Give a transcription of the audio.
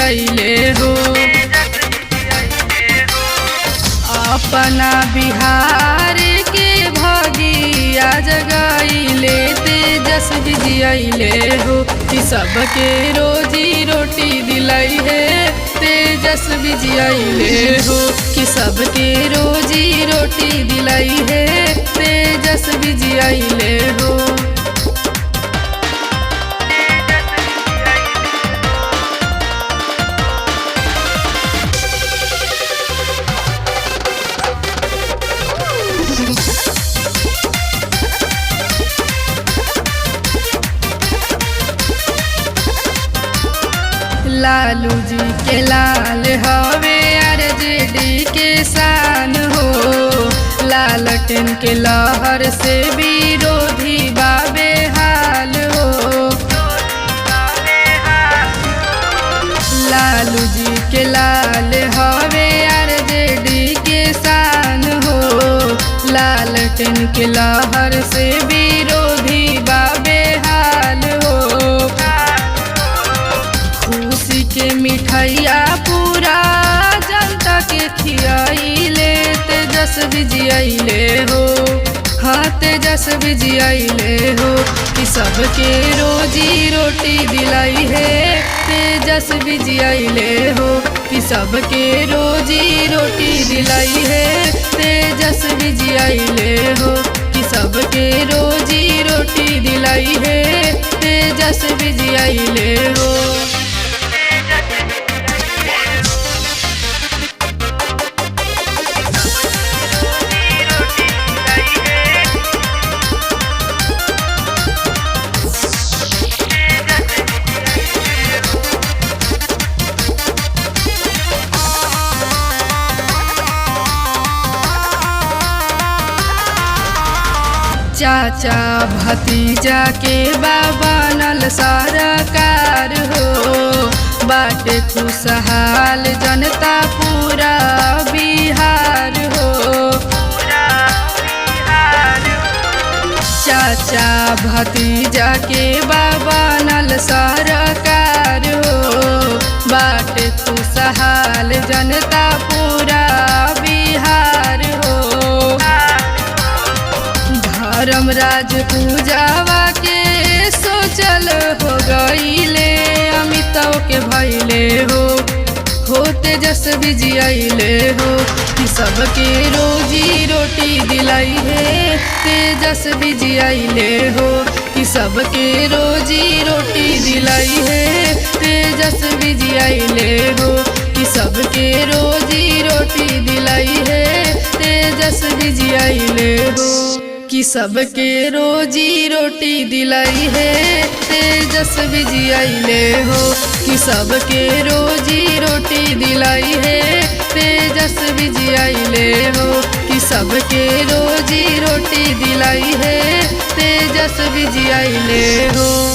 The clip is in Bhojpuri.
जियले हो। अपना बिहार के भगिया जगाइले तेजस्वी जियले हो। कि सबके रोजी रोटी दिलाई है तेजस्वी जियले हो। कि सबके रोजी रोटी दिलाई है तेजस्वी जियले हो। लालू जी के लाल हवे आरजेडी के शान हो। लालटेन के लहर से विरोधी बाबे हाल हो। लालू जी के लाल हवे आरजेडी के शान हो। लालटेन के लहर से विरोधी बाबे हाल हो। खुशी के मिठाइया पूरा जनता के खियाइले तेजस्वी जियले हो। हाँ तेजस्वी जियले हो। कि सबके रोजी रोटी दिलाई है तेजस्वी जियले हो। कि सबके रोजी रोटी दिलाई है तेजस्वी जियले हो। कि सबके रोजी रोटी दिलाई है तेजस्वी जियले हो। चाचा भतीजा के बाबा नल सरकार हो। बाटे खुशहाल जनता पूरा बिहार हो। चाचा भतीजा के बाबा नल सरकार हो। बाटे खुशहाल जनता पूरा बिहार हो। धर्मराज पूजावा के सोचल हो गईले अमिताभ के भैले हो। तेजस्वी जियले हो। कि सबके रोजी रोटी दिलाई है तेजस्वी जियले हो। कि सबके रोजी रोटी दिलाई है तेजस्वी जियले हो। कि सबके रोजी रोटी दिलाई है तेजस्वी जियले हो। कि सबके रोजी रोटी दिलाई है तेजस्वी जियले हो। कि सबके रोजी रोटी दिलाई है तेजस्वी जियले हो। कि सबके रोजी रोटी दिलाई है तेजस्वी जियले हो।